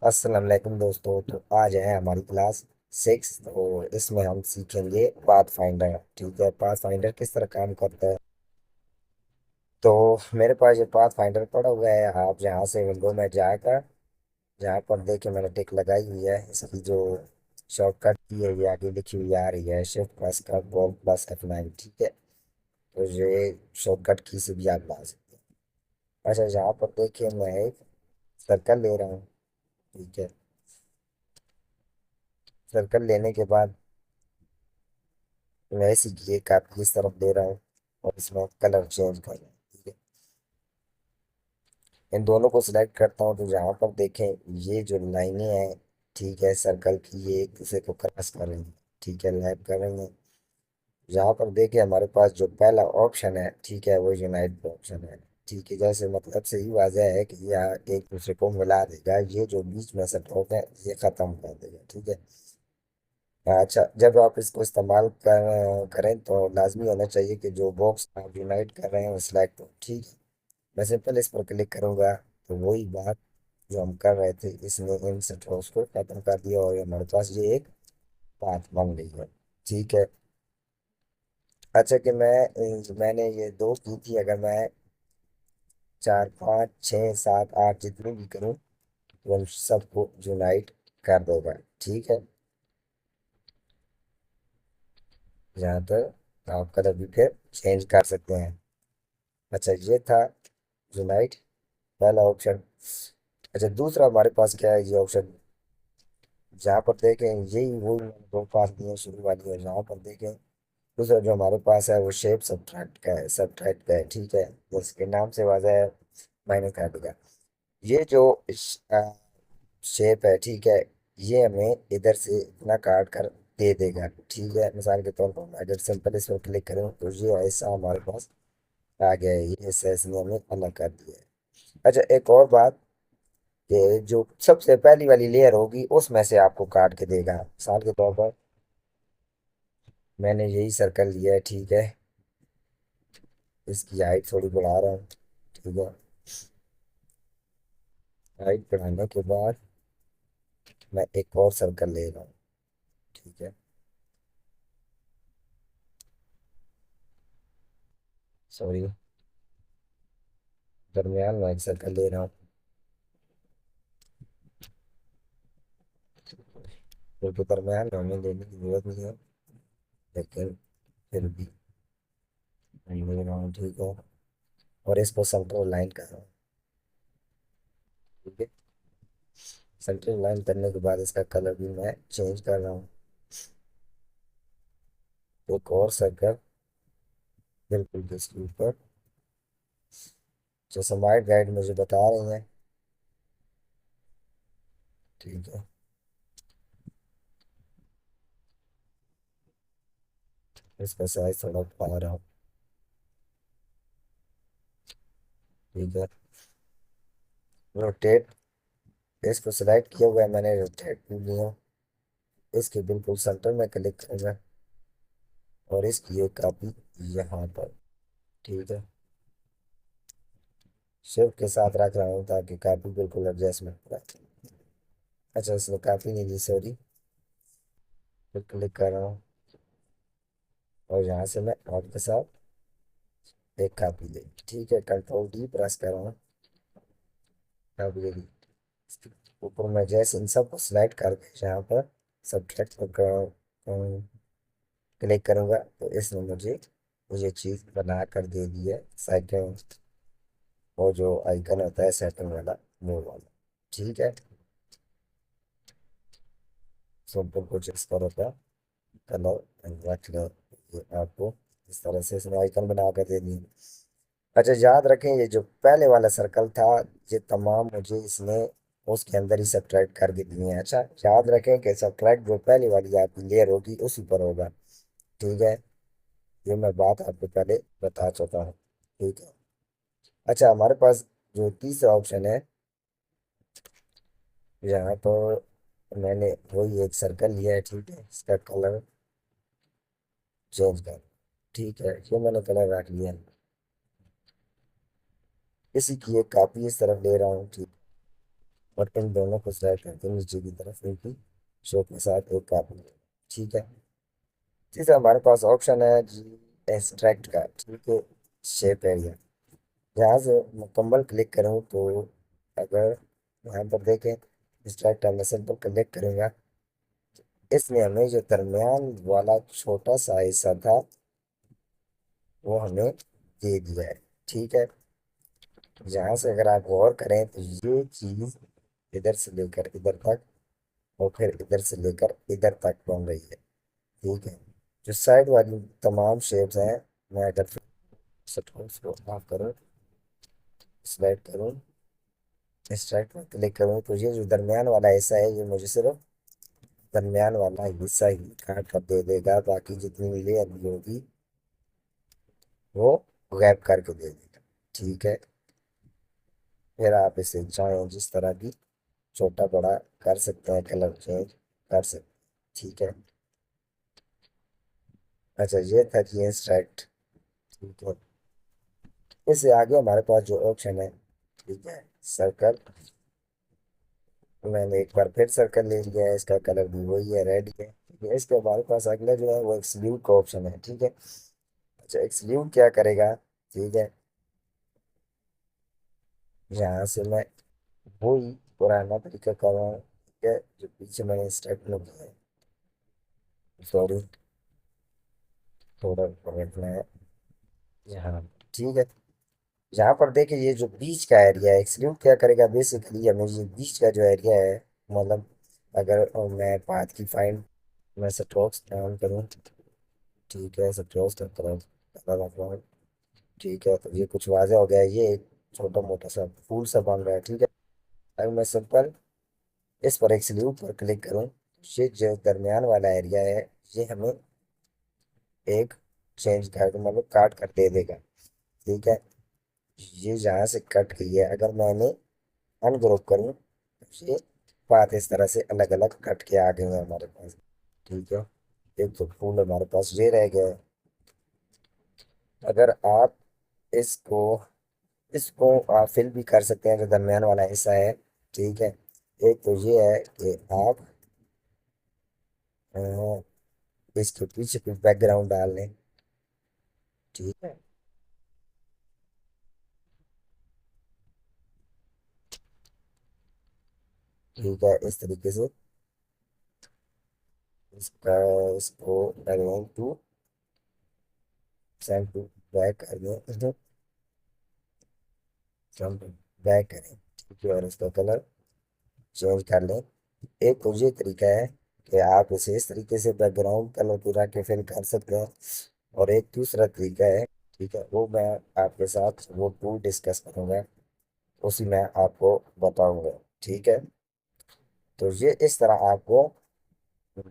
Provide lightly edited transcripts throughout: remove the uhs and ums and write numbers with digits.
अस्सलाम वालेकुम दोस्तों। तो आज है हमारी क्लास 6। तो इसमें हम सीखेंगे पाथ फाइंडर। ठीक है, पाथ फाइंडर किस तरह काम करता है। तो मेरे पास ये पाथ फाइंडर पड़ा हुआ है। आप यहाँ से विंडो में जाकर जहाँ पर देखिए मैंने टिक लगाई हुई है, इसकी जो शॉर्टकट की है ये आगे लिखी हुई आ रही है, शिफ्ट प्लस का बॉल प्लस F9। ठीक है, तो ये शॉर्टकट की से भी आप ला सकते हैं। अच्छा, यहाँ पर देखिए मैं एक सर्कल ले रहा हूँ। ठीक है, सर्कल लेने के बाद मैं इसी की एक आपकी इस तरफ दे रहा हूँ और इसमें कलर चेंज कर रहा हूँ। ठीक है, इन दोनों को सिलेक्ट करता हूँ तो यहाँ पर देखें ये जो लाइनें हैं, ठीक है, सर्कल की ये एक दूसरे को क्रॉस कर रही हैं। ठीक है, लैप कर रही हैं। यहाँ पर देखें हमारे पास जो पहला ऑप्शन है, ठीक है, वो यूनाइट ऑप्शन है। ठीक है, जैसे मतलब से ही वाजह है कि यह एक दूसरे को मिला देगा, ये जो बीच में से टॉप है ये ख़त्म कर देगा। ठीक है, अच्छा, जब आप इसको इस्तेमाल करें तो लाजमी होना चाहिए कि जो बॉक्स आप यूनाइट कर रहे हैं वो सिलेक्ट हो। ठीक है, मैं सिंपल इस पर क्लिक करूंगा तो वही बात जो हम कर रहे थे, इसने इन सेटअप्स को खत्म कर दिया और ये हमारे पास ये एक बात बन गई है। ठीक है, अच्छा कि मैंने ये दो की थी, अगर मैं 4 5 6 7 8 जितनी भी करूँ तो उन सबको यूनाइट कर देगा। ठीक है, यहाँ पर आप कलर भी फिर चेंज कर सकते हैं। अच्छा, ये था यूनाइट, पहला ऑप्शन। अच्छा, दूसरा हमारे पास क्या है, ये ऑप्शन जहाँ पर देखें यही वही मैंने दो पास दिए शुरू वाली, और जहाँ पर देखें दूसरा जो हमारे पास है वो शेप सब्ट्रैक्ट का है, सब्ट्रैक्ट का है। ठीक है, जिसके नाम से वाजह है माइनस कर देगा। ये जो शेप है, ठीक है, ये हमें इधर से इतना काट कर दे देगा। ठीक है, मिसाल के तौर पर मैं अगर सिंपल इस पर क्लिक करूँ तो ये ऐसा हमारे पास आ गया है, ये ऐसा इसने हमें अलग कर दिया है। अच्छा, एक और बात कि जो सबसे पहली वाली लेयर होगी उसमें से आपको काट के देगा। मिसाल के तौर पर मैंने यही सर्कल लिया है। ठीक है, इसकी हाइट थोड़ी बढ़ा रहा हूँ। ठीक है, हाइट बढ़ाने के बाद मैं एक और सर्कल ले रहा हूँ। ठीक है, सॉरी, दरमियान में एक सर्कल ले रहा हूँ। बिल्कुल दरमियान में हमें लेने की जरूरत नहीं है, लेकिन फिर भी मैं ले रहा हूँ। ठीक है, और इसको सेंटर लाइन कर रहा हूँ। ठीक है, सेंटर लाइन करने के बाद इसका कलर भी मैं चेंज कर रहा हूँ। एक और सर्कल बिल्कुल इसके ऊपर, जैसे हमारे गाइड मुझे बता रहे हैं। ठीक है, इसका साइज थोड़ा बढ़ा रहा हूँ। ठीक है, रोटेट, इसको सिलेक्ट किया हुआ है मैंने, रोटेट भी लिया। इसके बिल्कुल सेंटर में क्लिक करूँगा और इसकी एक कॉपी यहाँ पर। ठीक है, शिफ्ट के साथ रख रहा हूँ ताकि कॉपी बिल्कुल एडजस्टमेंट रहे। अच्छा, इसने कॉपी नहीं ली, सॉरी, फिर क्लिक कर रहा हूँ और यहाँ से मैं आउट के साथ एक कॉपी ले। ठीक है, कंट्रोल D प्रेस कर रहा हूँ, कॉपी ले ली। इसके ऊपर मैं जैसे इन सबको सिलेक्ट करके यहाँ पर सब्ट्रैक्ट क्लिक करूंगा तो इसने मुझे ये चीज़ बना कर दे दी है, सेकंड, वो जो आइकन होता है सेटिंग वाला, वो वाला। ठीक है, सिंपल कुछ इस तरह का कलर रख लो। ये आपको इस तरह से इसने आइकन बना कर दे दी। अच्छा, याद रखें ये जो पहले वाला सर्कल था, ये तमाम मुझे इसने उसके अंदर ही सब्ट्रैक्ट करके दिए हैं। अच्छा, याद रखें कि सब्ट्रैक्ट जो पहले वाली आपकी लेयर होगी उसी पर होगा। ठीक है, ये मैं बात आपको पहले बता चुका हूँ। ठीक है, अच्छा, हमारे पास जो तीसरा ऑप्शन है, यहाँ पर मैंने वही एक सर्कल लिया है। ठीक है, इसका कलर चेंज कर, ठीक है, ये मैंने कलर रख लिया। इसी की एक कॉपी इस तरफ ले रहा हूँ। ठीक, और इन दोनों को सिलेक्ट करके नीचे की तरफ इनकी शो के साथ एक कापी। ठीक है। तीसरा हमारे पास ऑप्शन है जी एक्सट्रैक्ट का। ठीक है। शेप एरिया, यहाँ से मुकम्मल क्लिक करूँ तो अगर यहाँ पर देखें एक्सट्रैक्ट मैं सिंपल क्लिक करूँगा, इसमें हमें जो दरमियान वाला छोटा सा हिस्सा था वो हमें दे दिया है। ठीक है। यहाँ से अगर आप गौर करें तो ये चीज़ इधर से लेकर इधर तक और फिर इधर से लेकर इधर तक बन रही है। ठीक है। जो साइड वाली तमाम शेप्स हैं, मैं अगर फिर सेटिंग्स को ऑफ करूँ, सिलेक्ट करूँ, एक्सट्रैक्ट पर क्लिक करूँ तो ये जो दरमियान वाला हिस्सा है ये मुझे सिर्फ दरमियान वाला हिस्सा ही काट कर दे देगा, बाकी जितनी लेयर भी होगी वो गैप करके दे देगा। ठीक है। फिर आप इसे चाहें जिस तरह भी छोटा बड़ा कर सकते हैं, कलर चेंज कर सकते हैं। ठीक है। अच्छा, ये था जी एक्सट्रैक्ट। ठीक है। इससे आगे हमारे पास जो ऑप्शन है, ठीक है, सर्कल। मैंने एक बार फिर सर्कल ले लिया है, इसका कलर भी वही है, रेड है। ठीक है। इसके हमारे पास अगला जो है वो एक्सक्लूड का ऑप्शन है। ठीक है। अच्छा, एक्सक्लूड क्या करेगा? ठीक है, यहाँ से मैं वही पुराना तरीका कर रहा हूँ। ठीक है, जो पीछे मैंने स्टेप में किया है। सॉरी, थोड़ा पलटना है यहाँ। ठीक है। यहाँ पर देखिए ये जो बीच का एरिया है, एक्सक्लूड क्या करेगा बेसिकली, हमें ये बीच का जो एरिया है, मतलब अगर मैं पाथ की फाइंड मैं सट्रोक्स डाउन करूँ, ठीक है, सट्रोक्स तक कलर, ठीक है, तो ये कुछ वाज़ह हो गया है, ये एक छोटा मोटा सा फूल सा बन रहा है। ठीक है। अगर मैं सिंपल इस पर एक्सक्लूड पर क्लिक करूँ, ये जो दरमियान वाला एरिया है ये हमें एक चेंज कर मतलब काट कर दे देगा। ठीक है। ये जहाँ से कट गई है, अगर मैंने अनग्रुप करूँ तो ये बात इस तरह से अलग अलग कट के आ गए हैं हमारे पास। ठीक है। एक तो फूल हमारे पास ये रह गया है। अगर आप इसको इसको आप फिल भी कर सकते हैं, जो दरमियान वाला हिस्सा है। ठीक है। एक तो ये है कि आप इसके पीछे कुछ बैकग्राउंड डाल लें। ठीक है। ठीक है, इस तरीके से इसका इसको arrange to send to back कर दें, फ्रंट बैक करें। ठीक है, और इसका कलर चेंज कर लें। एक तो ये तरीका है कि आप इसे इस तरीके से बैकग्राउंड कलर पूरा के फिल कर सकते हैं, और एक दूसरा तरीका है, ठीक है, वो मैं आपके साथ वो टूल डिस्कस करूँगा, उसी में आपको बताऊंगा। ठीक है। तो ये इस तरह आपको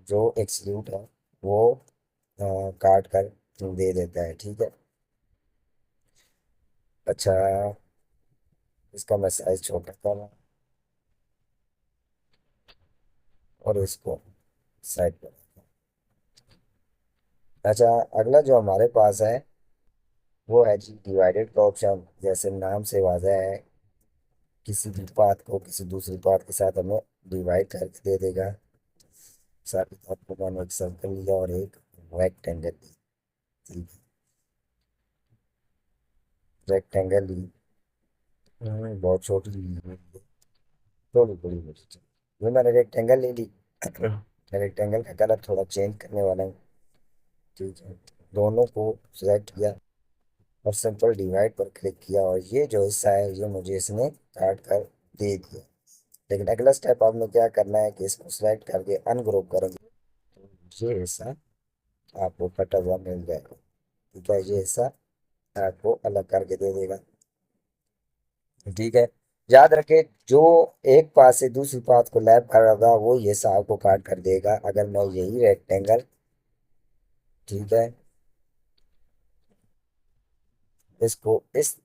जो एक्सक्लूड है वो काट कर दे देता है। ठीक है। अच्छा, इसका मैं साइज छोटा कर रहा हूँ और इसको साइड पर। अच्छा, अगला जो हमारे पास है वो है जी डिवाइडेड का ऑप्शन। जैसे नाम से वाजह है, किसी भी पाथ को किसी दूसरी पाथ के साथ हमें डिवाइड करके दे देगा। साथ ही आपको मैंने एक सर्कल लिया और एक रेक्टेंगल ली। ठीक है। रेक्टेंगल ली, बहुत छोटी ली है, थोड़ी बड़ी मुझे चाहिए। ये मैंने रेक्टेंगल ले ली। रेक्टेंगल का कलर थोड़ा चेंज करने वाला हूँ। ठीक है। दोनों को सिलेक्ट किया और सिंपल डिवाइड पर क्लिक किया, और ये जो हिस्सा है ये मुझे इसने काट कर दे दिया। लेकिन अगला स्टेप आपने क्या करना है कि इसको सिलेक्ट करके अनग्रुप करेंगे, तो ये हिस्सा आपको कटा हुआ मिल जाएगा। ठीक है, ये हिस्सा आपको अलग करके दे देगा। ठीक है। याद रखें, जो एक पाथ से दूसरी पाथ को लैप कर रहा वो ये हिस्सा आपको काट कर देगा। अगर मैं यही रेक्टेंगल, ठीक है, इसको इस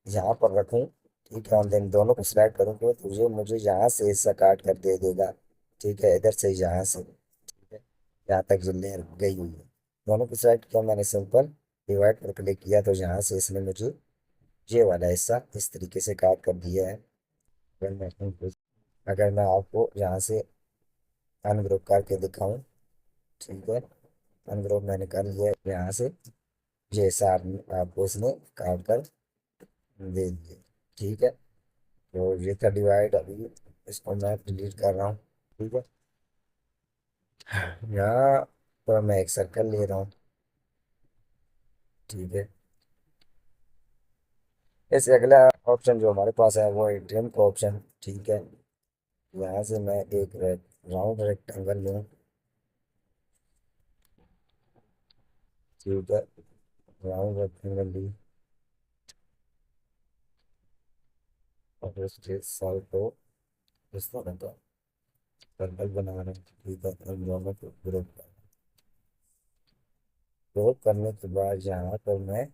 यहाँ पर रखूं, ठीक है, और देन दोनों को सिलेक्ट करूँ तो ये मुझे यहाँ से हिस्सा काट कर दे देगा। ठीक है, इधर से यहाँ से, ठीक है, यहाँ तक जो लेयर गई हुई है, दोनों को सिलेक्ट किया मैंने, सिंपल डिवाइड पर क्लिक किया तो यहाँ से इसने मुझे ये वाला हिस्सा इस तरीके से काट कर दिया है। अगर मैं आपको यहाँ से अनग्रुप करके दिखाऊं, ठीक है, अनग्रुप मैंने कर लिया यहाँ से, ये सारे आपको इसने काट कर दे दिए। ठीक है, तो ये था डिवाइड। अभी इसको मैं डिलीट कर रहा हूँ। ठीक है, यहाँ पर मैं एक सर्कल ले रहा हूँ। ठीक है, इससे अगला ऑप्शन जो हमारे पास है वो है ट्रिम का ऑप्शन। ठीक है, यहाँ से मैं एक राउंड रेक्टेंगल लूँ। ठीक है, राउंड रेक्टेंगल ली और उसके साइड को इस तरह का सर्कल बना रहे हैं। ठीक है, इन दोनों को ग्रुप करने के बाद यहाँ पर मैं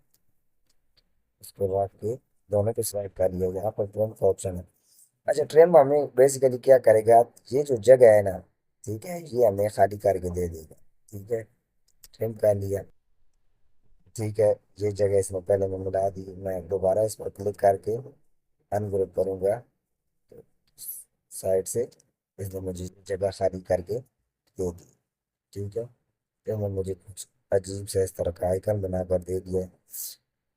इसको रख के दोनों को सिलेक्ट कर लिया। यहाँ पर ट्रिम का ऑप्शन है। अच्छा, ट्रिम हमें बेसिकली क्या करेगा, ये जो जगह है ना, ठीक है, ये हमें खाली करके दे देगा। ठीक है, ट्रिम कर लिया। ठीक है, ये जगह इसमें पहले मैं मिला दी, मैं दोबारा इस पर क्लिक करके अनग्रुप करूंगा तो साइड से इसने मुझे जगह खाली करके दे दी। ठीक है, तो मैं मुझे कुछ अजीब से इस तरह का आइकन बनाकर दे दिया।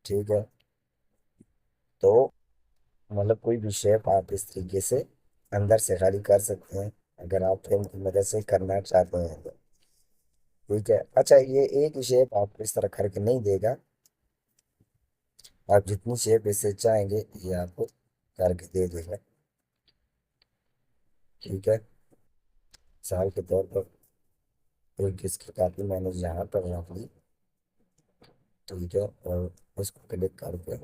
ठीक है, तो मतलब कोई भी शेप आप इस तरीके से अंदर से खाली कर सकते हैं, अगर आप फ्रेम की मदद से करना चाहते हैं तो। ठीक है, अच्छा, ये एक ही शेप आप इस तरह करके नहीं देगा, आप जितनी शेप इससे चाहेंगे ये आपको करके दे देगा। ठीक है, मिसाल के तौर पर एक इसकी कापी मैंने यहाँ पर रख ली। ठीक है, और उसको क्लिक करके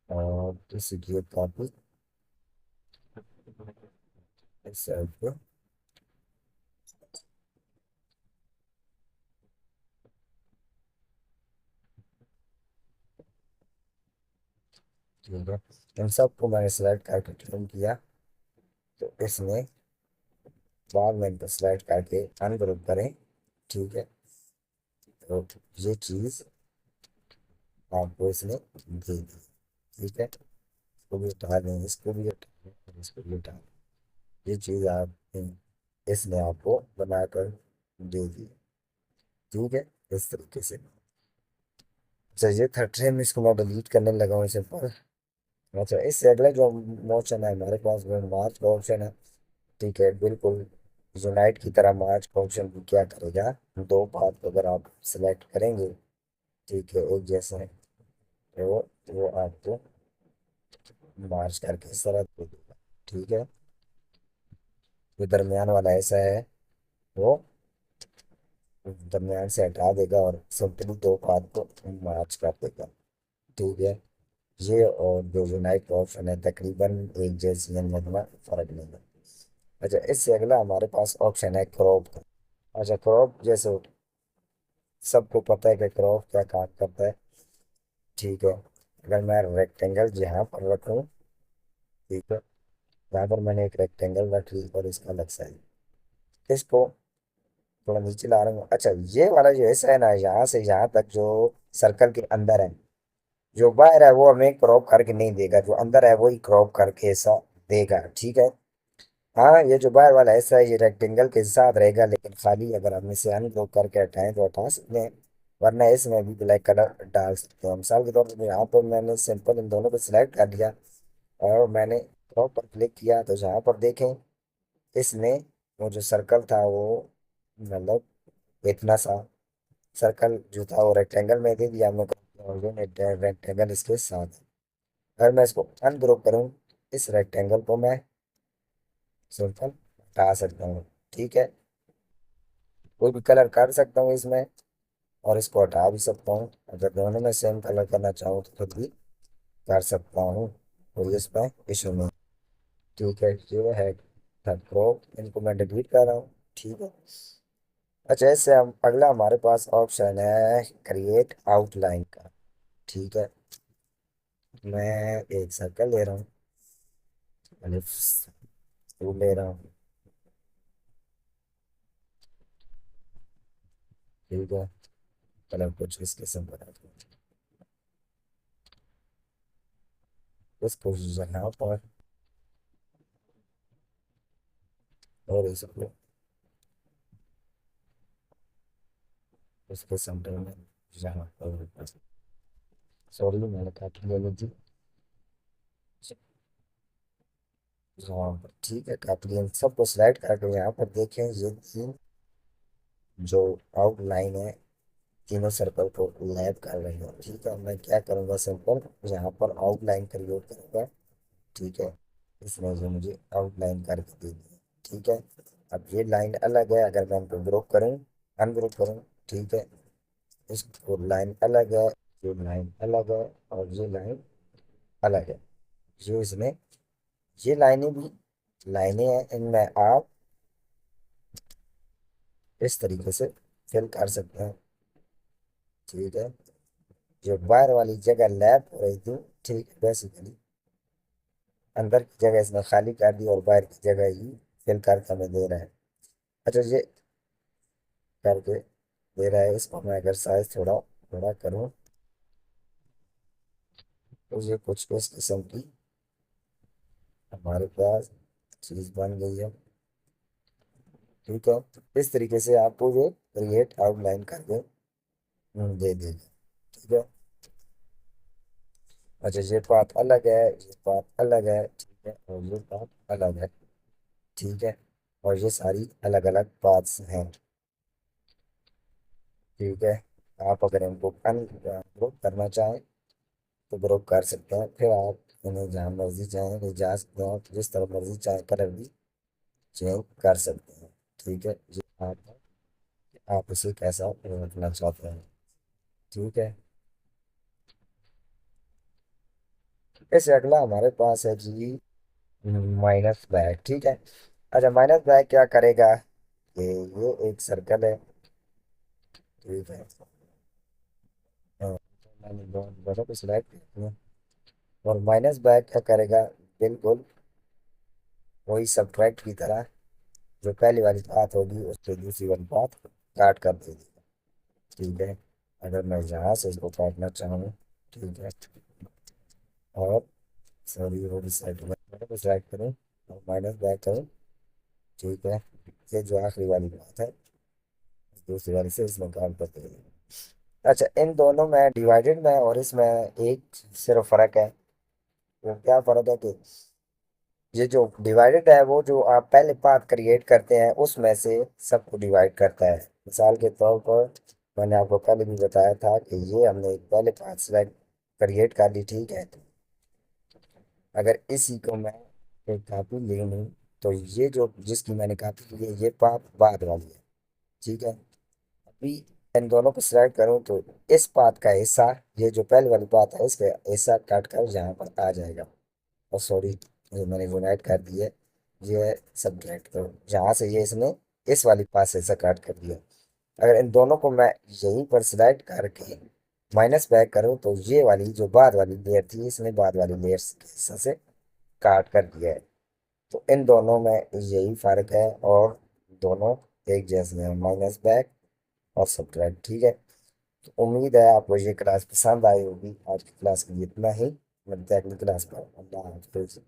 और इसी की एक कॉपी इस साइड पे। ठीक है, इन सबको मैंने सेलेक्ट करके ट्रिम किया, तो इसमें बाद में इनको सेलेक्ट करके अनग्रुप करें। ठीक है, तो ये चीज़ आपको इसने दे दी। ठीक है, इसको भी हटा दें, इसको भी हटा दें और इसको भी हटा दें। ये चीज़ आप इसने आपको बनाकर दे दी। ठीक है, इस तरीके से। अच्छा, ये था ट्रेन, इसको मैं डिलीट करने लगा हूँ इसे पर। अच्छा, इससे अगला जो मोशन है हमारे पास वो मार्च का ऑप्शन है। ठीक है, बिल्कुल यूनाइट की तरह मार्च का ऑप्शन भी क्या करेगा, दो पाथ को अगर आप सिलेक्ट करेंगे, ठीक है, एक जैसे है, तो वो आपको मार्च करके इस तरह दे देगा। ठीक है, जो दरमियान वाला ऐसा है वो दरमियान से हटा देगा और सिंपली दो पाथ को मार्च कर देगा। ठीक है, ये और जो यूनाइट का ऑप्शन है तकरीबन एक जैसी है, इनमें फर्क नहीं है। अच्छा, इससे अगला हमारे पास ऑप्शन है क्रॉप का। अच्छा, क्रॉप जैसे सबको पता है कि क्रॉप क्या काम करता है। ठीक है, अगर मैं रेक्टेंगल यहाँ पर रखूँ, ठीक है, यहाँ पर मैंने एक रेक्टेंगल रख ली और इसका अलग साइड, इसको थोड़ा नीचे ला रहा हूँ। अच्छा, ये वाला जो ऐसा है ना, यहाँ से यहाँ तक जो सर्कल के अंदर है, जो बाहर है वो हमें क्रॉप करके नहीं देगा, जो अंदर है वही क्रॉप करके ऐसा देगा। ठीक है, हाँ, ये जो बाहर वाला ऐसा है ये रेक्टेंगल के साथ रहेगा, लेकिन खाली अगर हम इसे अनब्लॉक करके हटाएं तो हटा सकते हैं, वरना इसमें भी ब्लैक कलर डाल सकते हैं। मिसाल के तौर पर यहाँ पर मैंने सिंपल इन दोनों को सिलेक्ट कर लिया और मैंने क्रॉप पर क्लिक किया, तो यहाँ पर देखें इसने वो जो सर्कल था वो मतलब इतना सा सर्कल जो था वो रेक्टेंगल में दे दिया हमने, और ये रेक्टेंगल इसके साथ है। अगर मैं इसको अनग्रुप करूँ, इस रेक्टेंगल को मैं सिंपल हटा सकता हूँ। ठीक है, कोई भी कलर कर सकता हूँ इसमें और इसको हटा भी सकता हूँ। अगर दोनों में सेम कलर करना चाहूँ तो खुद भी कर सकता हूँ, कोई इसमें इशू नहीं। ठीक है, ये है थर्ड प्रो, इनको मैं डिलीट कर रहा हूँ। ठीक है, अच्छा, इससे हम अगला हमारे पास ऑप्शन है क्रिएट आउटलाइन का। ठीक है, मैं एक सर्कल ले रहा हूँ, टूल ले रहा हूँ। ठीक है, कलर कुछ इस किस्म का है। इसको यहाँ पर और इसको इसके सेंटर में यहाँ पर, सॉरी मैंने काट लिया गलती। यहाँ पर ठीक है, काट लिया सबको, स्लाइड करके यहाँ पर देखें ये तीन जो आउटलाइन है तीनों सर्कल को लैप कर रही है। ठीक है, मैं क्या करूँगा, सिंपल यहाँ पर आउटलाइन क्रिएट करूँगा। ठीक है, इसमें जो मुझे आउटलाइन करके देनी है। ठीक है, अब ये लाइन अलग है, अगर मैं इनको ग्रुप करूँ, अनग्रुप करूँ, ठीक है, इसको लाइन अलग है, ये लाइन अलग है, और ये लाइन अलग है। जो इसमें ये लाइनें भी लाइनें हैं, इनमें आप इस तरीके से फिल कर सकते हैं। ठीक है, जो बाहर वाली जगह लैप हो रही थी, ठीक है, बेसिकली अंदर की जगह इसने खाली कर दी और बाहर की जगह ही फिल करके हमें दे रहा है। अच्छा, ये करके दे रहा है, इसको मैं अगर साइज थोड़ा बड़ा करूँ तो ये कुछ इस किस्म की हमारे पास चीज़ बन गई है। ठीक है, इस तरीके से आपको ये क्रिएट आउटलाइन करके दे देगा। ठीक है, अच्छा ये पाथ अलग है, ये पाथ अलग है, ठीक है, और ये पाथ अलग है। ठीक है, और ये सारी अलग अलग पाथ्स हैं। ठीक है, आप अगर इनको ग्रुप करना चाहें तो ग्रुप कर सकते हैं, फिर आप इन्हें जहाँ मर्जी चाहें ले जा सकते हैं, जिस तरह मर्जी चाहें कलर भी चेंज कर सकते हैं। ठीक है, ये आप इसे कैसा रखना चाहते हैं। ठीक है, ऐसे अगला हमारे पास है जी माइनस बैग। ठीक है, अच्छा माइनस बैग क्या करेगा, ये एक सर्कल है। ठीक है, हाँ, तो मैंने दोनों को सिलेक्ट किया और माइनस बैग क्या करेगा, बिल्कुल वही सब्ट्रैक्ट की तरह जो पहली वाली बात होगी उससे दूसरी वाली बात काट कर देगी। ठीक है, अगर मैं यहाँ से इसको काटना चाहूँ, ठीक है, और सॉरी वो भी साइड में को सिलेक्ट करूँ और माइनस बैक करूँ। ठीक है, ये जो आखिरी वाली बात है दूसरी वाली से इसमें काम करते हैं। अच्छा, इन दोनों में डिवाइडेड में और इसमें एक सिर्फ फर्क है। वो क्या फर्क है कि ये जो डिवाइडेड है वो जो आप पहले पाथ क्रिएट करते हैं उसमें से सबको डिवाइड करता है। मिसाल के तौर पर मैंने आपको पहले भी बताया था कि ये हमने एक पहले पाथ सेलेक्ट क्रिएट कर ली। ठीक है, अगर इसी को मैं एक कॉपी ले लूँ तो ये जो जिसकी मैंने कॉपी ली है ये पाथ बाद वाली है। ठीक है, अभी इन दोनों को सिलेक्ट करूँ तो इस पाथ का हिस्सा, ये जो पहले वाली बात है इसका हिस्सा काट कर यहाँ पर आ जाएगा। और सॉरी, ये मैंने यूनाइट कर दी है, ये सब्ट्रैक्ट करो जहाँ से ये इसने इस वाली पास से हिस्सा काट कर दिया। अगर इन दोनों को मैं यहीं पर सिलेक्ट करके माइनस बैक करूँ तो ये वाली जो बाद वाली लेयर थी इसने बाद वाली लेयर के हिस्सा से काट कर दिया है। तो इन दोनों में यही फर्क है और दोनों एक जैसे हैं, माइनस बैक और सब्ट्रैक्ट। ठीक है, तो उम्मीद है आपको ये क्लास पसंद आई होगी। आज की क्लास के लिए इतना ही, मिलते हैं अगली क्लास पर। अल्लाह हाफिज़।